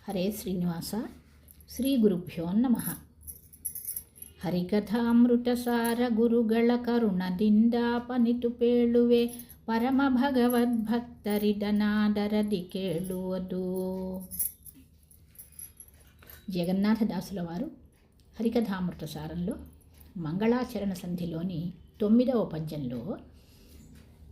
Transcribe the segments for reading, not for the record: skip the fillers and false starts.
హరే శ్రీనివాస. శ్రీ గురుభ్యో నమః. ಹರಿಕಥಾಮೃತಸಾರ ಗುರುಗಳ ಕರುಣದಿಂದಾಪನಿತು ಪೇಳುವೆ ಪರಮ ಭಗವದ್ಭಕ್ತರಿದನಾದರದಿ ಕೇಳುವುದು. జగన్నాథదాసుల వారు హరికథామృతసారంలో మంగళాచరణ సంధిలోని 9వ పద్యంలో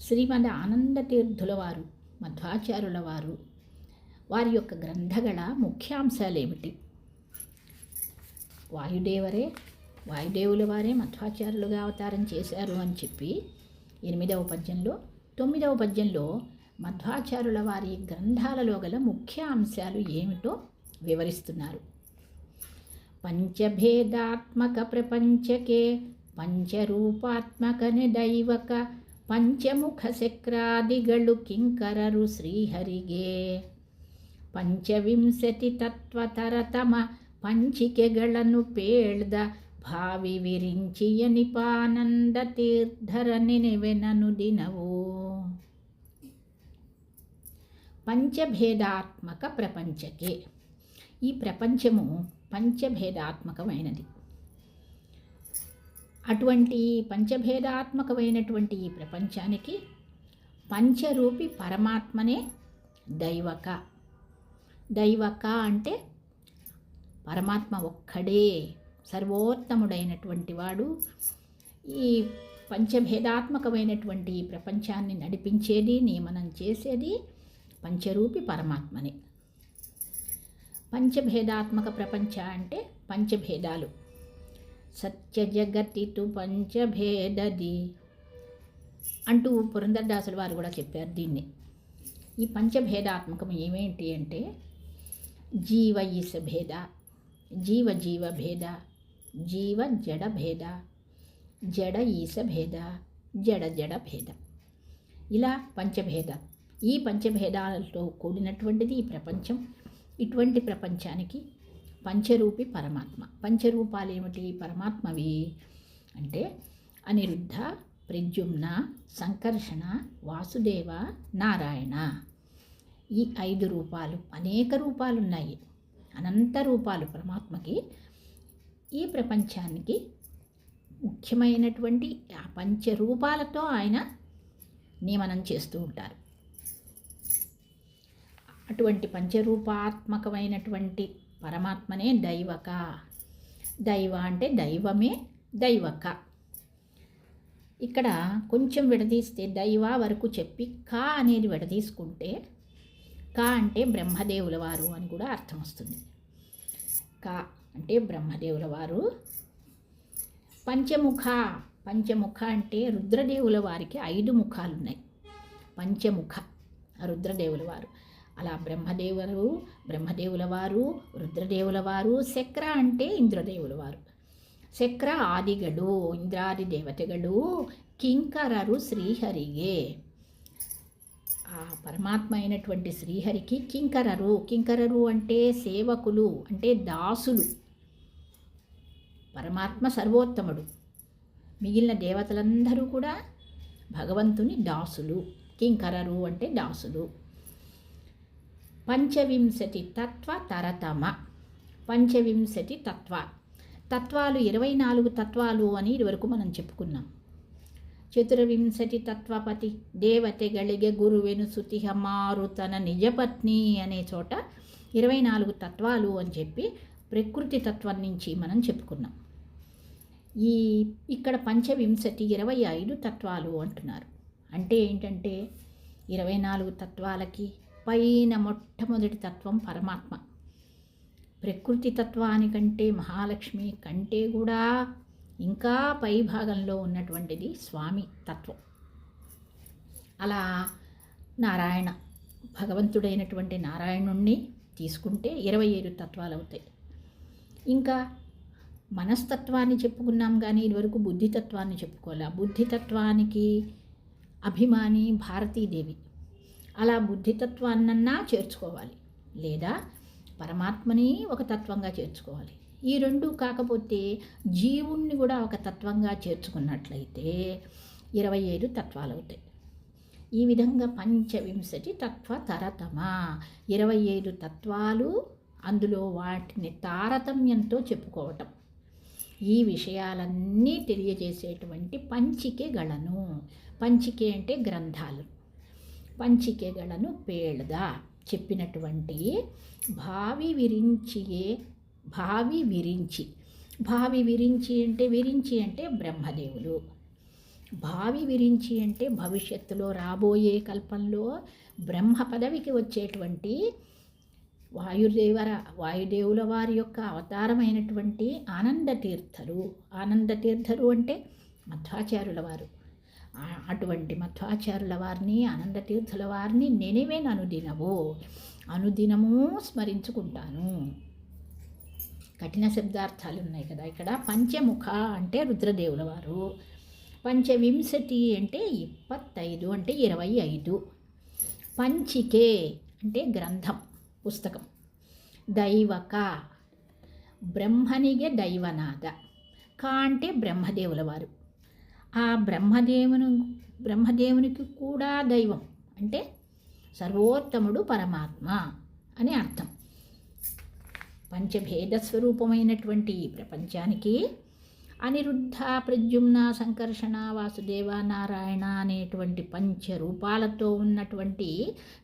శ్రీమద్ ఆనందతీర్థుల వారు మధ్వాచార్యుల వారు వారి యొక్క గ్రంథಗಳ ముఖ్యాంశాలేమిటి, వాయుదేవుల వారే మధ్వాచార్యులుగా అవతారం చేశారు అని చెప్పి 8వ పద్యంలో, 9వ పద్యంలో మధ్వాచార్యుల వారి గ్రంథాలలో గల ముఖ్య అంశాలు ఏమిటో వివరిస్తున్నారు. పంచభేదాత్మక ప్రపంచకే పంచరూపాత్మకನೆ ದೈವಕ పంచముఖ ಚಕ್ರಾದಿಗಳು ಕಿಂಕರರು ಶ್ರೀಹರಿಗೆ ಪಂಚವಿಂಶತಿ ತತ್ವತರತಮ ಪಂಚಿಕೆಗಳನ್ನು ಪೇಳ್ದ ಭಾವಿ ವಿರಿಂಚಿಯ ನಿಪಾನಂದ ತೀರ್ಥರ ನೆನೆವೆನನು ದಿನವು. పంచభేదాత్మక ప్రపంచకే, ఈ ప్రపంచము పంచభేదాత్మకమైనది. అటువంటి పంచభేదాత్మకమైనటువంటి ఈ ప్రపంచానికి పంచరూపి పరమాత్మనే దైవక. దైవక అంటే పరమాత్మ ఒక్కడే సర్వోత్తముడైనటువంటి వాడు. ఈ పంచభేదాత్మకమైనటువంటి ఈ ప్రపంచాన్ని నడిపించేది, నియమనం చేసేది పంచరూపి పరమాత్మనే. పంచభేదాత్మక ప్రపంచ అంటే పంచభేదాలు. సత్య జగతితు పంచభేదది అంటూ పురందరదాసుల వారు కూడా చెప్పారు దీన్ని. ఈ పంచభేదాత్మకం ఏమేంటి అంటే జీవ ఈశ భేద, జీవ జీవ భేద, జీవ జడ భేద, జడ ఈశ భేద, జడ జడ భేద, ఇలా పంచభేద. ఈ పంచభేదాలతో కూడినటువంటిది ఈ ప్రపంచం. ఇటువంటి ప్రపంచానికి పంచరూపి పరమాత్మ. పంచరూపాలు ఏమిటి పరమాత్మవి అంటే అనిరుద్ధ, ప్రద్యుమ్న, సంకర్షణ, వాసుదేవ, నారాయణ. ఈ 5 రూపాలు, అనేక రూపాలు ఉన్నాయి, అనంత రూపాలు పరమాత్మకి. ఈ ప్రపంచానికి ముఖ్యమైనటువంటి ఆ పంచరూపాలతో ఆయన నియమనం చేస్తూ ఉంటారు. అటువంటి పంచరూపాత్మకమైనటువంటి పరమాత్మనే దైవక. దైవ అంటే దైవమే దైవక. ఇక్కడ కొంచెం విడదీస్తే దైవ వరకు చెప్పి కా అనేది విడదీసుకుంటే కా అంటే బ్రహ్మదేవుల వారు అని కూడా అర్థం వస్తుంది. కా అంటే బ్రహ్మదేవుల వారు. పంచముఖ, పంచముఖ అంటే రుద్రదేవుల వారికి 5 ముఖాలు ఉన్నాయి. పంచముఖ రుద్రదేవుల వారు. అలా బ్రహ్మదేవుల వారు, రుద్రదేవుల వారు. చక్ర అంటే ఇంద్రదేవుల వారు. చక్ర ఆదిగడు, ఇంద్రాది దేవతಗಳು కింకరరు శ్రీహరిగే. ఆ పరమాత్మ అయినటువంటి శ్రీహరికి కింకరరు. కింకరరు అంటే సేవకులు, అంటే దాసులు. పరమాత్మ సర్వోత్తముడు, మిగిలిన దేవతలందరూ కూడా భగవంతుని దాసులు. కింకరరు అంటే దాసులు. పంచవింశతి తత్వ తరతమ. పంచవింశతి తత్వాలు 24 తత్వాలు అని ఇదివరకు మనం చెప్పుకున్నాం. చతుర్వింశతి తత్వపతి దేవತೆಗಳಿಗೆ గురువెను సుతిహ మారుతన నిజపత్ని అనే చోట 24 తత్వాలు అని చెప్పి ప్రకృతి తత్వం నుంచి మనం చెప్పుకున్నాం. ఇక్కడ పంచవింశతి 25 తత్వాలు అంటున్నారు. అంటే ఏంటంటే 24 తత్వాలకి పైన మొట్టమొదటి తత్వం పరమాత్మ. ప్రకృతి తత్వానికంటే మహాలక్ష్మి కంటే కూడా ఇంకా పై భాగంలో ఉన్నటువంటిది స్వామి తత్వం. అలా నారాయణ, భగవంతుడైనటువంటి నారాయణుణ్ణి తీసుకుంటే 25 తత్వాలు అవుతాయి. ఇంకా మనస్తత్వాన్ని చెప్పుకున్నాం, కానీ ఇదివరకు బుద్ధితత్వాన్ని చెప్పుకోవాలి. ఆ బుద్ధితత్వానికి అభిమాని భారతీదేవి. అలా బుద్ధితత్వాన్నన్నా చేర్చుకోవాలి, లేదా పరమాత్మని ఒక తత్వంగా చేర్చుకోవాలి. ఈ 2 కాకపోతే జీవుణ్ణి కూడా ఒక తత్వంగా చేర్చుకున్నట్లయితే 25 తత్వాలు అవుతాయి. ఈ విధంగా పంచవింశతి తత్వ తరతమ 25 తత్వాలు అందులో వాటిని తారతమ్యంతో చెప్పుకోవటం. ఈ విషయాలన్నీ తెలియజేసేటువంటి పంచికెಗಳನ್ನು, పంచిಕೆ అంటే గ్రంథాలు, పంచికెಗಳನ್ನು పేಳ್ದ చెప్పినటువంటి భావి విరించియే, భావి విరించి, భావి విరించి అంటే బ్రహ్మదేవులు, భావి విరించి అంటే భవిష్యత్తులో రాబోయే కల్పంలో బ్రహ్మ పదవికి వచ్చేటువంటి వాయుదేవుల వారి యొక్క అవతారమైనటువంటి ఆనందతీర్థులు అంటే మధ్వాచార్యుల వారు. అటువంటి మధ్వాచార్యుల వారిని, ఆనందతీర్థుల వారిని అనుదినము స్మరించుకుంటాను. కఠిన శబ్దార్థాలు ఉన్నాయి కదా ఇక్కడ. పంచముఖ అంటే రుద్రదేవుల వారు, పంచవింశతి అంటే 25 అంటే 25, పంచికే అంటే గ్రంథం, పుస్తకం, దైవక బ్రహ్మనిగే దైవనాథ, కా అంటే బ్రహ్మదేవుల వారు. ఆ బ్రహ్మదేవునికి కూడా దైవం అంటే సర్వోత్తముడు పరమాత్మ అని అర్థం. పంచభేద స్వరూపమైనటువంటి ఈ ప్రపంచానికి అనిరుద్ధ, ప్రద్యుమ్న, సంకర్షణ, వాసుదేవ, నారాయణ అనేటువంటి పంచరూపాలతో ఉన్నటువంటి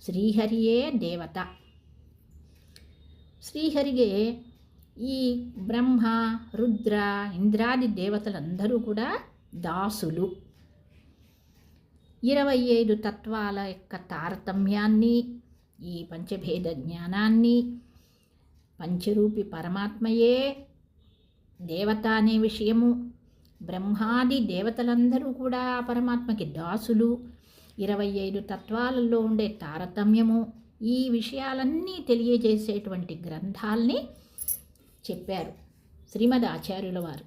శ్రీహరియే దేవత. శ్రీహరిగే ఈ బ్రహ్మ, రుద్ర, ఇంద్రాది దేవతలందరూ కూడా దాసులు. 25 తత్వాల యొక్క తారతమ్యాన్ని, ఈ పంచభేద జ్ఞానాన్ని, పంచరూపి పరమాత్మయే దేవత అనే విషయము, బ్రహ్మాది దేవతలందరూ కూడా పరమాత్మకి దాసులు, 25 తత్వాలలో ఉండే తారతమ్యము, ఈ విషయాలన్నీ తెలియజేసేటువంటి గ్రంథాల్ని చెప్పారు శ్రీమద్ ఆచార్యుల వారు.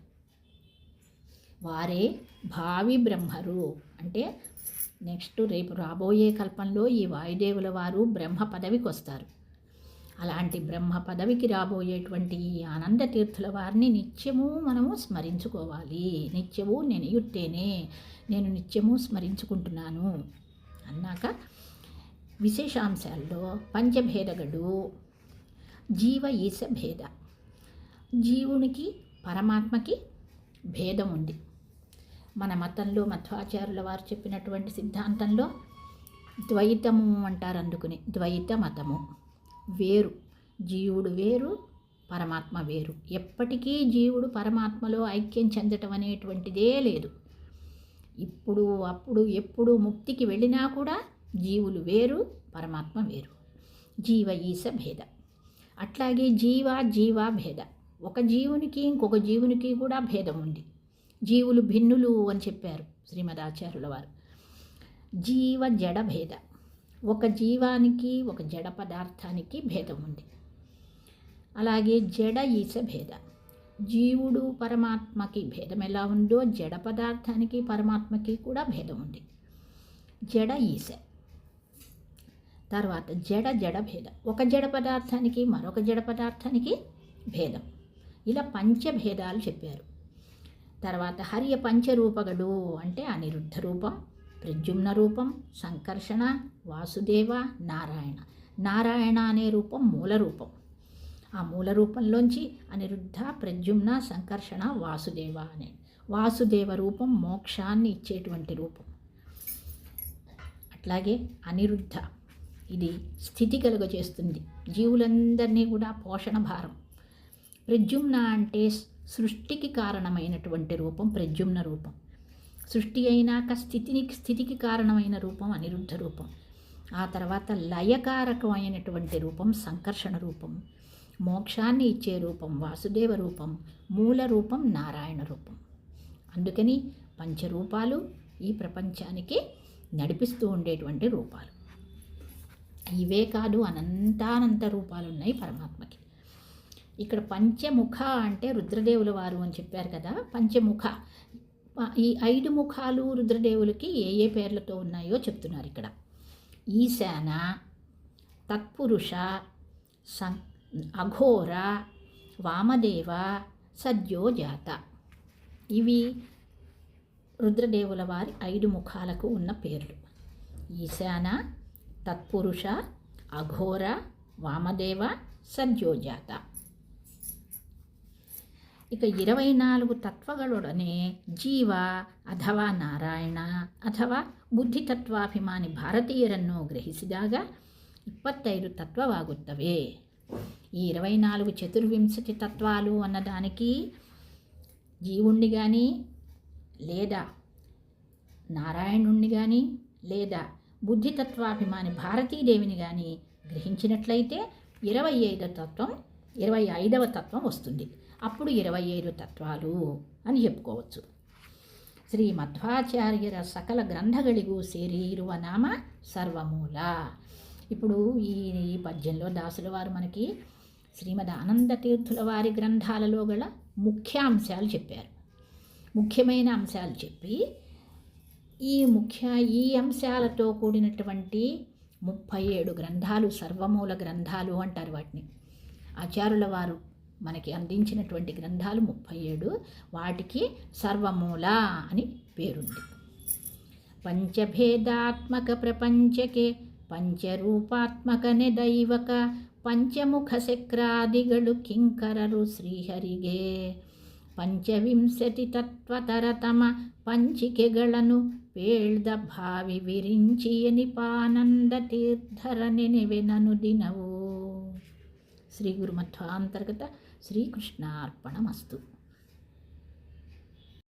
వారే భావి బ్రహ్మరు అంటే నెక్స్ట్ రేపు రాబోయే కల్పంలో ఈ వాయుదేవుల వారు బ్రహ్మ పదవికి వస్తారు. అలాంటి బ్రహ్మ పదవికి రాబోయేటువంటి ఈ ఆనందతీర్థుల వారిని నిత్యము మనము స్మరించుకోవాలి. నిత్యము నేను నిత్యము స్మరించుకుంటున్నాను అన్నాక విశేషాంశాల్లో పంచభేదగడు, జీవ ఈశ భేద, జీవునికి పరమాత్మకి భేదం ఉంది. మన మతంలో మధ్వాచార్యుల వారు చెప్పినటువంటి సిద్ధాంతంలో ద్వైతము అంటారు. అందుకుని ద్వైత మతము వేరు, జీవుడు వేరు, పరమాత్మ వేరు. ఎప్పటికీ జీవుడు పరమాత్మలో ఐక్యం చెందటం అనేటువంటిదే లేదు. ఇప్పుడు అప్పుడు ఎప్పుడు ముక్తికి వెళ్ళినా కూడా జీవులు వేరు, పరమాత్మ వేరు. జీవ ఈశ భేద. అట్లాగే జీవ భేద. ఒక జీవునికి ఇంకొక జీవునికి కూడా భేదం ఉంది. జీవులు భిన్నులు అని చెప్పారు శ్రీమదాచార్యుల వారు. జీవ జడ భేద. ఒక జీవానికి ఒక జడ పదార్థానికి భేదం ఉంది. అలాగే జడ ఈశ భేద. జీవుడు పరమాత్మకి భేదం ఎలా ఉందో జడ పదార్థానికి పరమాత్మకి కూడా భేదం ఉంది. జడ ఈశ. తర్వాత జడ భేద. ఒక జడ పదార్థానికి మరొక జడ పదార్థానికి భేదం. ఇలా పంచభేదాలు చెప్పారు. తర్వాత హర్య పంచరూపగడు అంటే అనిరుద్ధ రూపం, ప్రద్యుమ్న రూపం, సంకర్షణ, వాసుదేవ, నారాయణ అనే రూపం మూల రూపం. ఆ మూల రూపంలోంచి అనిరుద్ధ, ప్రద్యుమ్న, సంకర్షణ, వాసుదేవ అనే వాసుదేవ రూపం మోక్షాన్ని ఇచ్చేటువంటి రూపం. అట్లాగే అనిరుద్ధ ఇది స్థితి కలుగజేస్తుంది, జీవులందరినీ కూడా పోషణ భారం. ప్రద్యుమ్న అంటే సృష్టికి కారణమైనటువంటి రూపం ప్రద్యుమ్న రూపం. సృష్టి అయినాక స్థితికి కారణమైన రూపం అనిరుద్ధ రూపం. ఆ తర్వాత లయకారకమైనటువంటి రూపం సంకర్షణ రూపం. మోక్షాన్ని ఇచ్చే రూపం వాసుదేవ రూపం. మూల రూపం నారాయణ రూపం. అందుకని పంచరూపాలు ఈ ప్రపంచానికి నడిపిస్తూ ఉండేటువంటి రూపాలు. ఇవే కాదు, అనంతానంత రూపాలు ఉన్నాయి పరమాత్మకి. ఇక్కడ పంచముఖ అంటే రుద్రదేవుల వారు అని చెప్పారు కదా. పంచముఖ, ఈ 5 ముఖాలు రుద్రదేవులకి ఏ పేర్లతో ఉన్నాయో చెప్తున్నారు ఇక్కడ. ఈశాన, తత్పురుష, అఘోర, వామదేవ, సద్యోజాత. ఇవి రుద్రదేవుల వారి 5 ముఖాలకు ఉన్న పేర్లు. ఈశాన, తత్పురుష, అఘోర, వామదేవ సద్యోజాత. ಇಕ 24 ತತ್ವಗಳೊಡನೆ ಜೀವ ಅಥವಾ ನಾರಾಯಣ ಅಥವಾ ಬುದ್ಧಿತತ್ವಾಭಿಮಾನಿ ಭಾರತೀಯರನ್ನು ಗ್ರಹಿಸಿದಾಗ 25 ತತ್ವವಾಗುತ್ತವೆ. ఈ 24 చతుర్వింశతి తత్వాలు అన్నదానికి జీవుణ్ణి కానీ లేదా నారాయణుణ్ణి కానీ లేదా బుద్ధితత్వాభిమాని భారతీదేవిని కానీ గ్రహించినట్లయితే 25వ తత్వం వస్తుంది. అప్పుడు 25 తత్వాలు అని చెప్పుకోవచ్చు. ಶ್ರೀ ಮಧ್ವಾಚಾರ್ಯರ ಸಕಲ ಗ್ರಂಥಗಳಿಗೂ ಸೇರಿ ಇರುವ ನಾಮ ಸರ್ವಮೂಲ. ఇప్పుడు ఈ పద్యంలో దాసుల వారు మనకి శ్రీమద్ ఆనంద తీర్థుల వారి గ్రంథాలలో గల ముఖ్యాంశాలు చెప్పారు. ముఖ్యమైన అంశాలు చెప్పి ఈ అంశాలతో కూడినటువంటి 37 గ్రంథాలు సర్వమూల గ్రంథాలు అంటారు వాటిని. ఆచార్యుల వారు మనకి అందించినటువంటి గ్రంథాలు 37, వాటికి సర్వమూల అని పేరుంది. పంచభేదాత్మక ప్రపంచకే ಪಂಚರೂಪಾತ್ಮಕನೆ ದೈವಕ ಪಂಚಮುಖ ಚಕ್ರಾದಿಗಳು ಕಿಂಕರರು ಶ್ರೀಹರಿಗೆ. 25 ತತ್ವತರತಮ ಪಂಚಿಕೆಗಳನ್ನು ಪೇಳ್ದ ಭಾವಿ ವಿರಿಂಚಿ ಎನಿಪಾನಂದ ತೀರ್ಥರ ನೆನೆವೆನನು ದಿನವೂ. ಶ್ರೀ ಗುರುಮಧ್ವಾಂತರ್ಗತ ಶ್ರೀಕೃಷ್ಣಾರ್ಪಣಮಸ್ತು.